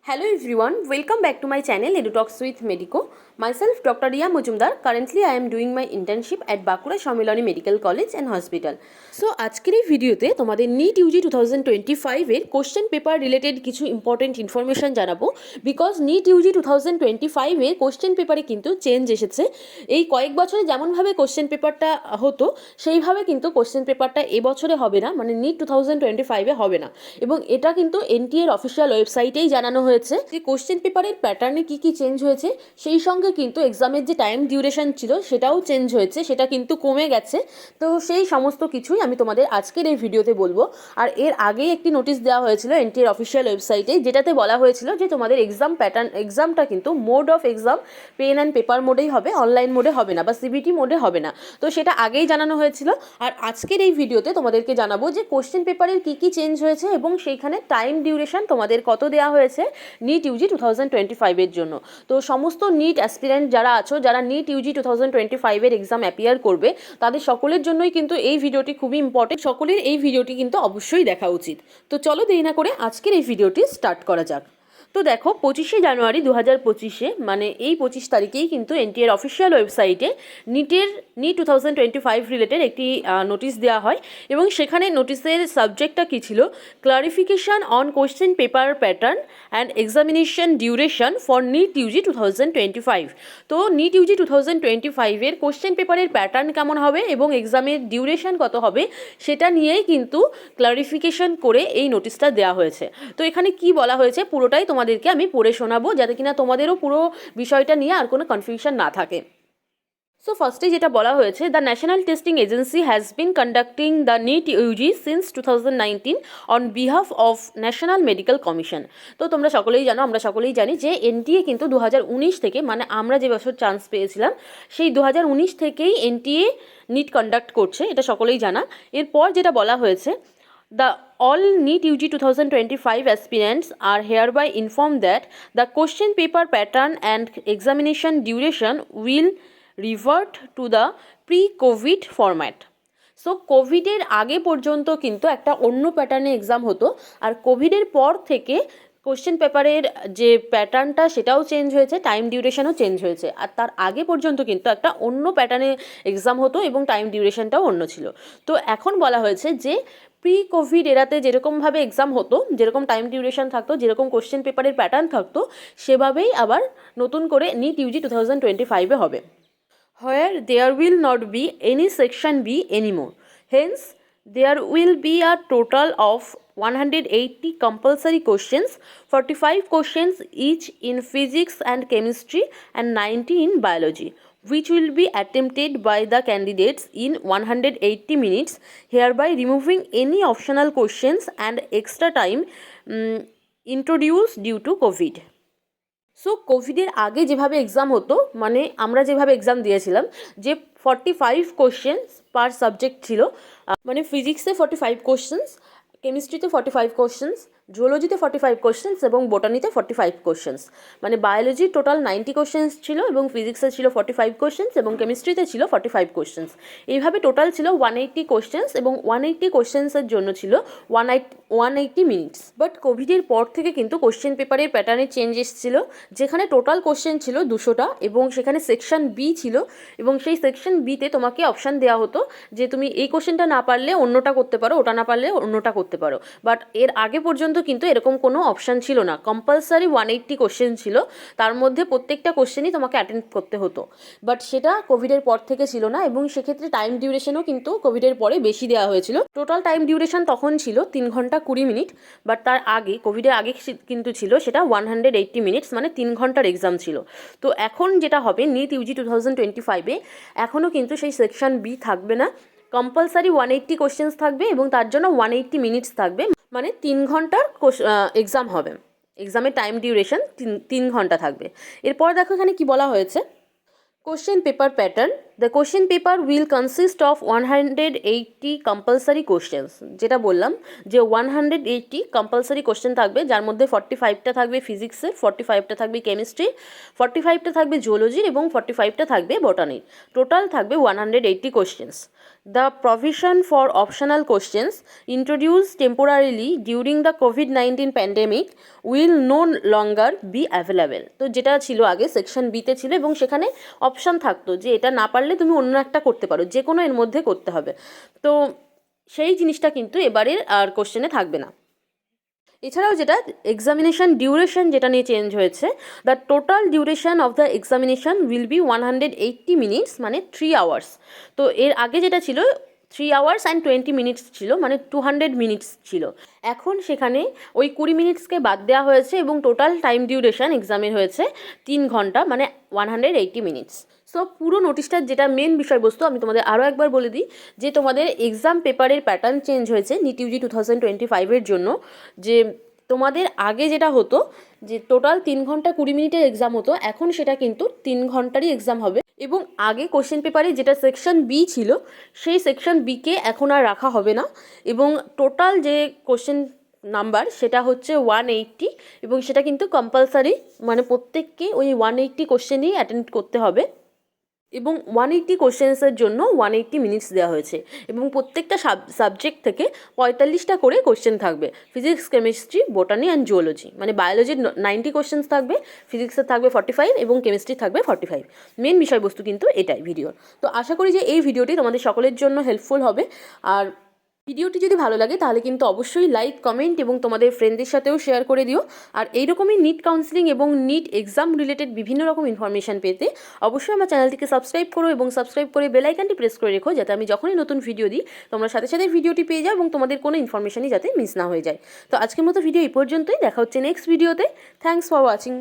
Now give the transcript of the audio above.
Hello everyone, welcome back to my channel EduTalks with Medico. Myself Dr. Riya Mujumdar. Currently I am doing my internship at Bakura Shamilani Medical College and Hospital. So আজকের এই ভিডিওতে তোমাদের NEET UG 2025 এর question paper related কিছু important information জানাবো because NEET UG 2025 এর question পেপারে কিন্তু চেঞ্জ এসেছে। এই কয়েক বছরে যেমনভাবে কোশ্চেন পেপারটা হতো সেইভাবে কিন্তু কোশ্চেন পেপারটা এবছরে হবে না, মানে NEET 2025 এ হবে না, এবং এটা কিন্তু NTA এর অফিসিয়াল ওয়েবসাইটেই জানানো হয়েছে যে কোশ্চেন পেপারের প্যাটার্নে কী কী চেঞ্জ হয়েছে, সেই সঙ্গে কিন্তু এক্সামের যে টাইম ডিউরেশন ছিল সেটাও চেঞ্জ হয়েছে, সেটা কিন্তু কমে গেছে। তো সেই সমস্ত কিছুই আমি তোমাদের আজকের এই ভিডিওতে বলবো। আর এর আগেই একটি নোটিশ দেওয়া হয়েছিল NTA এর অফিসিয়াল ওয়েবসাইটে, যেটাতে বলা হয়েছিল যে তোমাদের এক্সাম প্যাটার্ন, এক্সামটা কিন্তু mode of exam pen and paper মোডেই হবে, অনলাইন মোডে হবে না বা সিবিটি মোডে হবে না। তো সেটা আগেই জানানো হয়েছিল। আর আজকের এই ভিডিওতে তোমাদেরকে জানাবো যে কোশ্চেন পেপারের কী কী চেঞ্জ হয়েছে এবং সেইখানে টাইম ডিউরেশন তোমাদের কত দেওয়া হয়েছে NEET UG 2025 এর জন্য। তো সমস্ত নিট অ্যাসপিরেন্ট যারা আছো, যারা NEET UG 2025 এর এক্সাম অ্যাপিয়ার করবে, তাদের সকলের জন্যই কিন্তু এই ভিডিওটি খুবই ইম্পর্টেন্ট। সকলের এই ভিডিওটি কিন্তু অবশ্যই দেখা উচিত। তো চলো দেরি না করে আজকের এই ভিডিওটি স্টার্ট করা যাক। তো দেখো 25শে জানুয়ারি 2025 মানে এই 25 তারিখেই কিন্তু NTA এর অফিসিয়াল ওয়েবসাইটে NEET 2025 রিলেটেড একটি নোটিশ দেওয়া হয় এবং সেখানে নোটিশের সাবজেক্টটা কী ছিল, clarification on question paper pattern and examination duration for NEET UG 2025। তো NEET UG 2025 এর কোশ্চেন পেপারের প্যাটার্ন কেমন হবে এবং এক্সামের ডিউরেশন কত হবে সেটা নিয়েই কিন্তু ক্লারিফিকেশন করে এই নোটিশটা দেওয়া হয়েছে। তো এখানে কি বলা হয়েছে পুরোটাই তোমাদেরকে আমি পড়ে শোনাবো, যাতে কিনা তোমাদেরও পুরো বিষয়টা নিয়ে আর কোনো কনফিউশন না থাকে। সো ফার্স্টে যেটা বলা হয়েছে, the national testing agency has been conducting the NEET UG since 2019 on behalf of national medical commission. তো তোমরা সকলেই জানো, আমরা সকলেই জানি যে NTA কিন্তু 2019 থেকে, মানে আমরা যে বছর চান্স পেয়েছিলাম সেই 2019 থেকেই NTA NEET কন্ডাক্ট করছে, এটা সকলেই জানা। এরপর যেটা বলা হয়েছে, the all NEET UG 2025 aspirants are hereby informed that the question paper pattern and examination duration will revert to the pre-COVID format. So কোভিডের আগে পর্যন্ত কিন্তু একটা অন্য প্যাটার্নে এক্সাম হতো, আর কোভিডের পর থেকে কোশ্চেন পেপারের যে প্যাটার্নটা সেটাও চেঞ্জ হয়েছে, টাইম ডিউরেশনও চেঞ্জ হয়েছে। আর তার আগে পর্যন্ত কিন্তু একটা অন্য প্যাটার্নে এক্সাম হতো এবং টাইম ডিউরেশনটাও অন্য ছিল। তো এখন বলা হয়েছে যে প্রি কোভিড এরাতে যেরকমভাবে এক্সাম হতো, যেরকম টাইম ডিউরেশন থাকতো, যেরকম কোশ্চেন পেপারের প্যাটার্ন থাকতো, সেভাবেই আবার নতুন করে NEET UG 2025 হবে। Where there will not be any section B anymore. Hence, there will be a total of 180 compulsory questions, 45 questions each in physics and chemistry and 90 in biology, which will be attempted by the candidates in 180 minutes, hereby removing any optional questions and extra time introduced due to COVID. So কোভিডের আগে যেভাবে exam হতো, মানে আমরা যেভাবে exam দিয়েছিলাম, যে 45 questions পার subject ছিল, মানে ফিজিক্সে 45 কোশ্চেন্স, কেমিস্ট্রিতে 45 কোশ্চেন্স, জুওলজিতে 45 কোশ্চেন্স এবং বোটানিতে 45 কোশ্চেন্স, মানে বায়োলজির টোটাল 90 কোশ্চেন্স ছিল এবং ফিজিক্সে ছিল 45 কোশ্চেন্স এবং কেমিস্ট্রিতে ছিল 45 কোশ্চেন্স। এইভাবে টোটাল ছিল 180 কোশ্চেন্স এবং 180 কোশ্চেন্সের জন্য ছিল 180 মিনিটস। বাট কোভিডের পর থেকে কিন্তু কোশ্চেন পেপারের প্যাটার্নে চেঞ্জ এসেছিল, যেখানে টোটাল কোশ্চেন ছিল 200টা এবং সেখানে সেকশন বি ছিল এবং সেই সেকশন বিতে তোমাকে অপশান দেওয়া হতো যে তুমি এই কোশ্চেনটা না পারলে অন্যটা করতে পারো, ওটা না পারলে অন্যটা করতে পারো। বাট এর আগে পর্যন্ত কিন্তু এরকম কোনো অপশান ছিল না, কম্পালসারি 180 কোশ্চেন ছিল, তার মধ্যে প্রত্যেকটা কোশ্চেনই তোমাকে অ্যাটেন্ড করতে হতো। বাট সেটা কোভিডের পর থেকে ছিল না এবং সেক্ষেত্রে টাইম ডিউরেশনও কিন্তু কোভিডের পরে বেশি দেওয়া হয়েছিল। টোটাল টাইম ডিউরেশন তখন ছিল 3 ঘন্টা 20 মিনিট, বাট তার আগে কোভিডের আগে কিন্তু ছিল সেটা 180 মিনিটস, মানে 3 ঘন্টার এক্সাম ছিল। তো এখন যেটা হবে NEET UG 2025-এ এখনও কিন্তু সেই সেকশন বি থাকবে না, কম্পালসারি 180 কোশ্চেন্স থাকবে এবং তার জন্য 180 মিনিটস থাকবে, মানে 3 ঘন্টার এক্সাম হবে। এক্সামের টাইম ডিউরেশন 3 ঘন্টা থাকবে। এরপর দেখো এখানে কি বলা হয়েছে, question paper pattern the question paper will consist of 180 compulsory questions, যেটা বললাম যে 180 কম্পালসারি কোশ্চেন থাকবে, যার মধ্যে 45টা থাকবে ফিজিক্সের, 45টা থাকবে কেমিস্ট্রি, 45টা থাকবে জুওলজির এবং 45টা থাকবে বটানির। টোটাল থাকবে 180 questions. The provision for optional questions introduced temporarily during the COVID-19 pandemic will no longer be available। তো যেটা ছিল আগে সেকশন বিতে ছিল এবং সেখানে অপশান থাকতো যে এটা না পারলে তুমি অন্য একটা করতে পারো, যে কোনো এর মধ্যে করতে হবে। তো সেই জিনিসটা কিন্তু এবারের আর কোশ্চেনে থাকবে না। এছাড়াও যেটা এক্সামিনেশান ডিউরেশন যেটা নিয়ে চেঞ্জ হয়েছে, the total duration of the examination will be 180 minutes, মানে 3 আওয়ার্স। তো এর আগে যেটা ছিল 3 আওয়ার্স অ্যান্ড 20 মিনিটস ছিল, মানে 200 মিনিটস ছিল। এখন সেখানে ওই 20 মিনিটসকে বাদ দেওয়া হয়েছে এবং টোটাল টাইম ডিউরেশন এক্সামের হয়েছে 3 ঘন্টা, মানে 180 মিনিটস। সো পুরো নোটিশটার যেটা মেন বিষয়বস্তু আমি তোমাদের আরও একবার বলে দিই, যে তোমাদের এক্সাম পেপারের প্যাটার্ন চেঞ্জ হয়েছে নিট ইউজি 2025-এর জন্য। যে তোমাদের আগে যেটা হতো যে টোটাল 3 ঘন্টা 20 মিনিটের এক্সাম হতো, এখন সেটা কিন্তু 3 ঘন্টারই এক্সাম হবে। এবং আগে কোশ্চেন পেপারে যেটা সেকশন বি ছিল, সেই সেকশন বিকে এখন আর রাখা হবে না, এবং টোটাল যে কোশ্চেন নাম্বার সেটা হচ্ছে 180, এবং সেটা কিন্তু কম্পালসারি, মানে প্রত্যেককে ওই 180 কোশ্চেনই অ্যাটেন্ড করতে হবে। এবং 180 কোশ্চেন্সের জন্য 180 মিনিটস দেওয়া হয়েছে, এবং প্রত্যেকটা সাবজেক্ট থেকে 45টা করে কোশ্চেন থাকবে। Physics, chemistry, botany and zoology, মানে বায়োলজির 90 কোশ্চেন্স থাকবে, ফিজিক্সের থাকবে 45 এবং কেমিস্ট্রি থাকবে 45। মেন বিষয়বস্তু কিন্তু এটাই ভিডিওর। তো আশা করি যে এই ভিডিওটি তোমাদের সকলের জন্য হেল্পফুল হবে। আর ভিডিওটি যদি ভালো লাগে তাহলে কিন্তু অবশ্যই লাইক, কমেন্ট এবং তোমাদের ফ্রেন্ডদের সাথেও শেয়ার করে দিও। আর এইরকমই নিট কাউন্সিলিং এবং নিট এক্সাম রিলেটেড বিভিন্ন রকম ইনফরমেশান পেতে অবশ্যই আমার চ্যানেলটিকে সাবস্ক্রাইব করো এবং সাবস্ক্রাইব করে বেল আইকনটি প্রেস করে রেখো, যাতে আমি যখনই নতুন ভিডিও দিই তোমরা সাথে সাথে ভিডিওটি পেয়ে যাও এবং তোমাদের কোনো ইনফরমেশানই যাতে মিস না হয়ে যায়। তো আজকের মতো ভিডিও এই পর্যন্তই, দেখা হচ্ছে নেক্সট ভিডিওতে। Thanks for watching.